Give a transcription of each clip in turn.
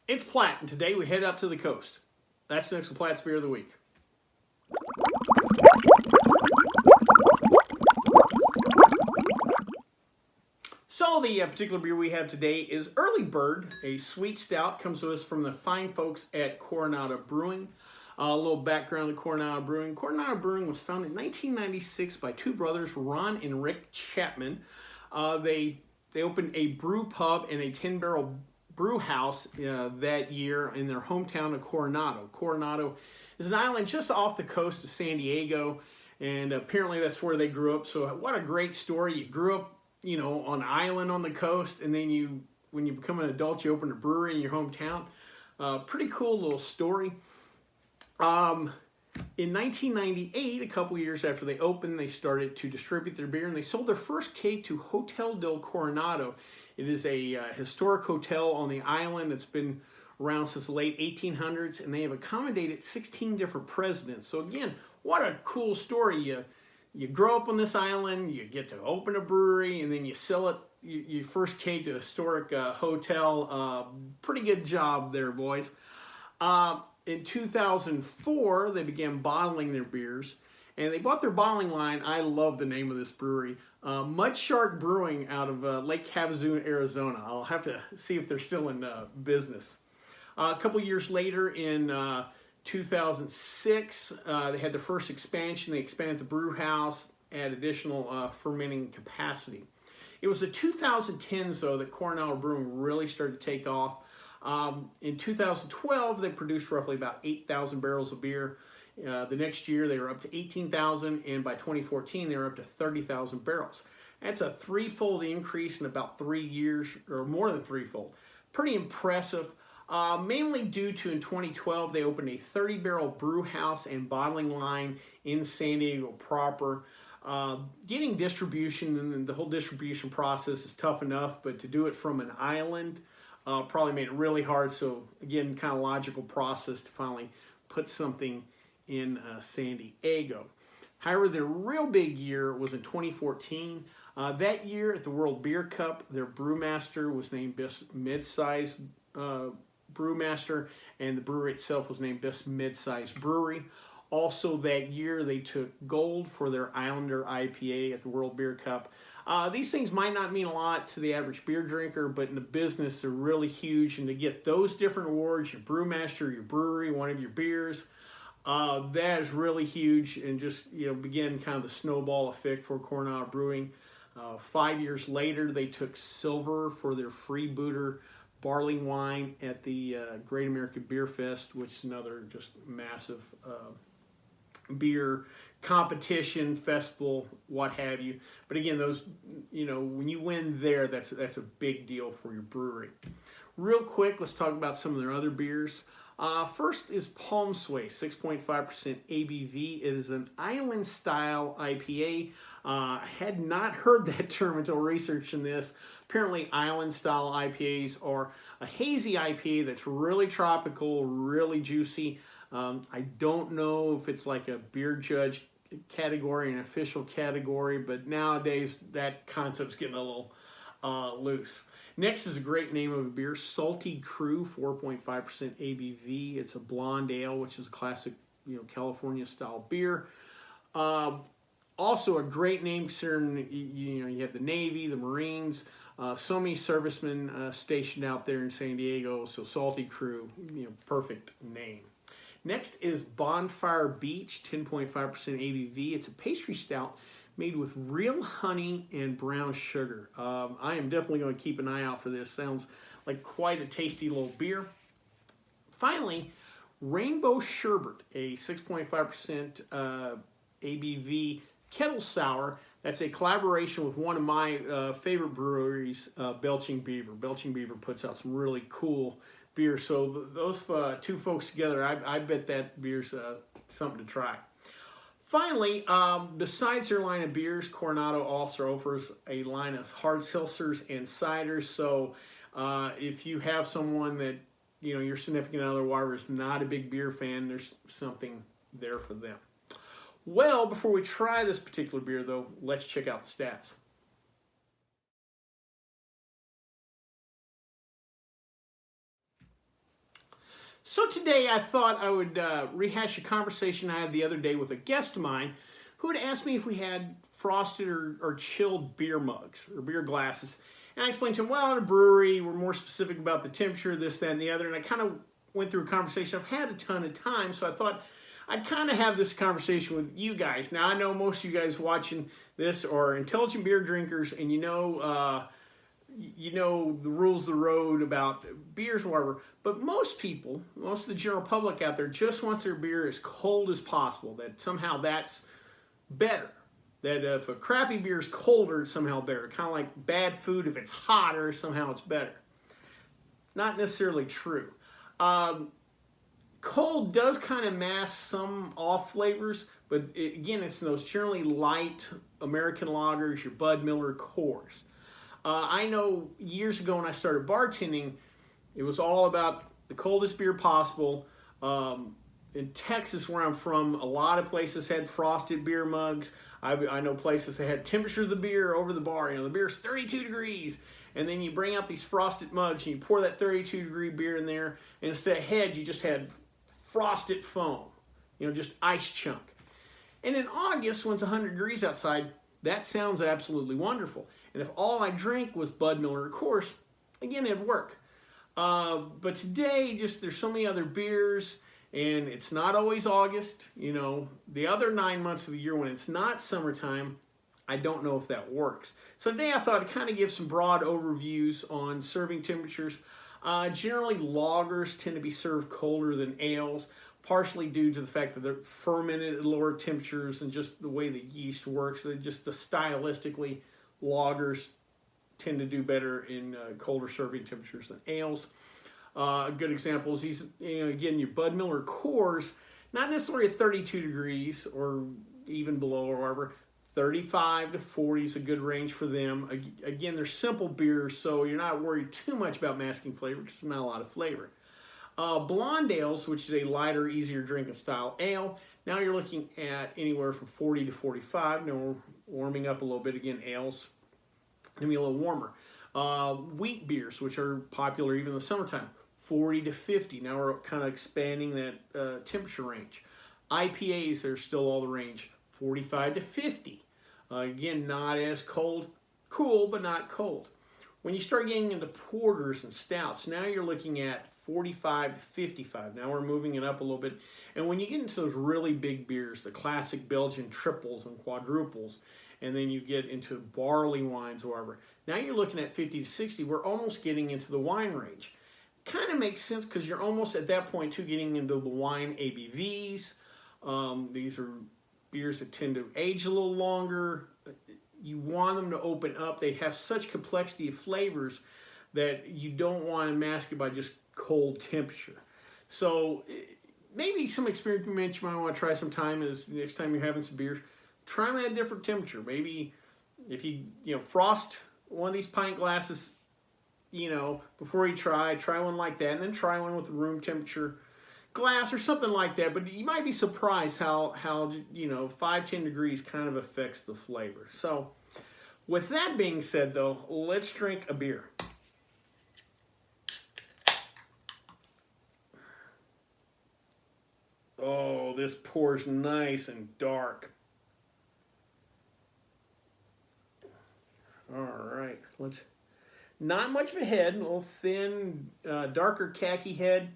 It's Platt, and today we head out to the coast. That's next to Platt's Beer of the Week. So the particular beer we have today is Early Bird, a sweet stout. Comes to us from the fine folks at Coronado Brewing. A little background of Coronado Brewing. Coronado Brewing was founded in 1996 by two brothers, Ron and Rick Chapman. They opened a brew pub and a 10-barrel brew house that year in their hometown of Coronado. Coronado is an island just off the coast of San Diego, and apparently that's where they grew up. So what a great story. You grew up, you know, on an island on the coast, and then when you become an adult, you open a brewery in your hometown. Pretty cool little story. In 1998, a couple years after they opened, they started to distribute their beer, and they sold their first keg to Hotel del Coronado. It is a historic hotel on the island that's been around since the late 1800s, and they have accommodated 16 different presidents. So again, what a cool story. You grow up on this island, you get to open a brewery, and then you sell it, your first keg to a historic hotel. Pretty good job there, boys. In 2004, they began bottling their beers, and they bought their bottling line. I love the name of this brewery, Mudshark Brewing out of Lake Havasu, Arizona. I'll have to see if they're still in business. A couple years later, in 2006, they had their first expansion. They expanded the brew house, add additional fermenting capacity. It was the 2010s, though, that Coronado Brewing really started to take off. In 2012, they produced roughly about 8,000 barrels of beer. The next year, they were up to 18,000, and by 2014, they were up to 30,000 barrels. That's a threefold increase in about 3 years, or more than threefold. Pretty impressive. Mainly due to, in 2012, they opened a 30-barrel brew house and bottling line in San Diego proper. Getting distribution, and the whole distribution process is tough enough, but to do it from an island probably made it really hard. So again, kind of logical process to finally put something in San Diego. However, their real big year was in 2014. That year at the World Beer Cup, their brewmaster was named Best Mid-Size Brewmaster, and the brewery itself was named Best Mid-Size Brewery. Also that year, they took gold for their Islander IPA at the World Beer Cup. These things might not mean a lot to the average beer drinker, but in the business, they're really huge. And to get those different awards, your brewmaster, your brewery, one of your beers, that is really huge, and just, you know, begin kind of the snowball effect for Coronado Brewing. 5 years later, they took silver for their freebooter barley wine at the Great American Beer Fest, which is another just massive beer competition, festival, what have you. But again, those, you know, when you win there, that's a big deal for your brewery. Real quick, let's talk about some of their other beers. First is Palm Sway, 6.5% ABV. It is an island-style IPA. I had not heard that term until researching this. Apparently, island-style IPAs are a hazy IPA that's really tropical, really juicy. I don't know if it's like a beer judge category, an official category, but nowadays that concept's getting a little loose. Next is a great name of a beer, Salty Crew, 4.5% ABV. It's a blonde ale, which is a classic, you know, California-style beer. Also a great name considering, you know, you have the Navy, the Marines, so many servicemen stationed out there in San Diego. So Salty Crew, you know, perfect name. Next is Bonfire Beach, 10.5% ABV. It's a pastry stout made with real honey and brown sugar. I am definitely going to keep an eye out for this. Sounds like quite a tasty little beer. Finally, Rainbow Sherbet, a 6.5% ABV kettle sour. That's a collaboration with one of my favorite breweries, Belching Beaver. Belching Beaver puts out some really cool beer. So those two folks together, I bet that beer's something to try. Finally, besides their line of beers, Coronado also offers a line of hard seltzers and ciders. So if you have someone that, you know, your significant other, whatever, is not a big beer fan, there's something there for them. Well, before we try this particular beer, though, let's check out the stats. So today I thought I would rehash a conversation I had the other day with a guest of mine who had asked me if we had frosted or chilled beer mugs or beer glasses. And I explained to him, well, at a brewery, we're more specific about the temperature, this, that, and the other. And I kind of went through a conversation I've had a ton of time, so I thought I'd kind of have this conversation with you guys. Now, I know most of you guys watching this are intelligent beer drinkers, and you know the rules of the road about beers or whatever. But most people, most of the general public out there, just wants their beer as cold as possible. That somehow that's better. That if a crappy beer is colder, it's somehow better. Kind of like bad food, if it's hotter, somehow it's better. Not necessarily true. Cold does kind of mask some off flavors, but again, it's those generally light American lagers, your Bud Miller Coors. I know years ago when I started bartending, it was all about the coldest beer possible. In Texas, where I'm from, a lot of places had frosted beer mugs. I know places that had temperature of the beer over the bar. You know, the beer's 32 degrees, and then you bring out these frosted mugs and you pour that 32-degree beer in there, and instead of head, you just had frosted foam. You know, just ice chunk. And in August, when it's 100 degrees outside, that sounds absolutely wonderful. And if all I drank was Bud Miller, of course, again, it'd work. But today, just there's so many other beers, and it's not always August. You know, the other 9 months of the year when it's not summertime, I don't know if that works. So today I thought I'd kind of give some broad overviews on serving temperatures. Generally, lagers tend to be served colder than ales, partially due to the fact that they're fermented at lower temperatures and just the way the yeast works. Stylistically, lagers tend to do better in colder serving temperatures than ales. A good example is these, again, your Bud Miller Coors, not necessarily at 32 degrees or even below or whatever. 35 to 40 is a good range for them. Again, they're simple beers, so you're not worried too much about masking flavor because there's not a lot of flavor. Blonde ales, which is a lighter, easier drinking style ale, now you're looking at anywhere from 40 to 45. Now we're warming up a little bit. Again, ales can be a little warmer. Wheat beers, which are popular even in the summertime, 40 to 50. Now we're kind of expanding that temperature range. IPAs, they're still all the range, 45 to 50. Again, not as cold, cool, but not cold. When you start getting into porters and stouts, now you're looking at 45 to 55. Now we're moving it up a little bit. And when you get into those really big beers, the classic Belgian triples and quadruples, and then you get into barley wines or whatever, now you're looking at 50 to 60. We're almost getting into the wine range. Kind of makes sense because you're almost at that point too getting into the wine ABVs. These are beers that tend to age a little longer. You want them to open up. They have such complexity of flavors that you don't want to mask it by just cold temperature. So maybe some experiment you might want to try sometime is next time you're having some beers, try them at a different temperature. Maybe if you frost one of these pint glasses, before you try one like that, and then try one with room temperature glass or something like that. But you might be surprised how 5-10 degrees kind of affects the flavor. So with that being said, though, let's drink a beer. Oh, this pours nice and dark. All right, not much of a head, a little thin, darker khaki head.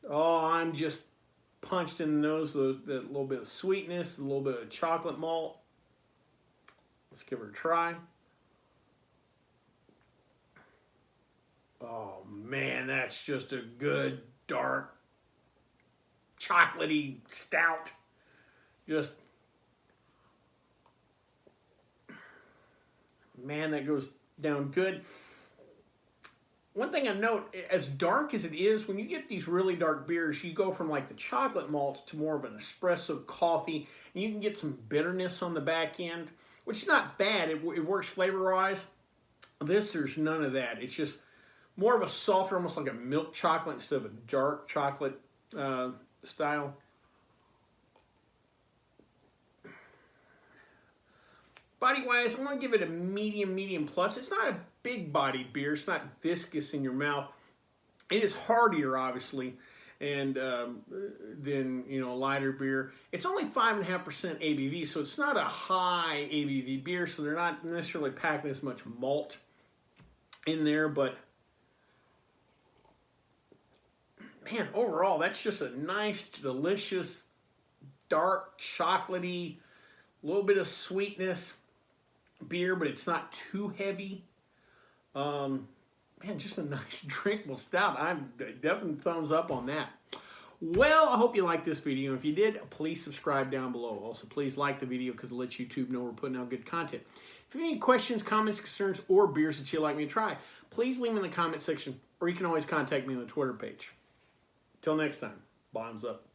Oh, I'm just punched in the nose with that little bit of sweetness, a little bit of chocolate malt. Let's give her a try. Oh man, that's just a good, dark, chocolatey stout. Just, man, that goes down good. One thing I note, as dark as it is, when you get these really dark beers, you go from like the chocolate malts to more of an espresso coffee, and you can get some bitterness on the back end, which is not bad. It works flavor-wise. This, there's none of that. It's just more of a softer, almost like a milk chocolate instead of a dark chocolate style. Body-wise, I'm going to give it a medium plus. It's not a big-bodied beer. It's not viscous in your mouth. It is heartier, obviously, and than, you know, lighter beer. It's only 5.5% ABV, so it's not a high ABV beer. So they're not necessarily packing as much malt in there, but man, overall, that's just a nice, delicious, dark, chocolatey, little bit of sweetness beer, but it's not too heavy. Man, just a nice drinkable stout. I'm definitely thumbs up on that. Well, I hope you liked this video. If you did, please subscribe down below. Also, please like the video because it lets YouTube know we're putting out good content. If you have any questions, comments, concerns, or beers that you'd like me to try, please leave them in the comment section, or you can always contact me on the Twitter page. Till next time, bottoms up.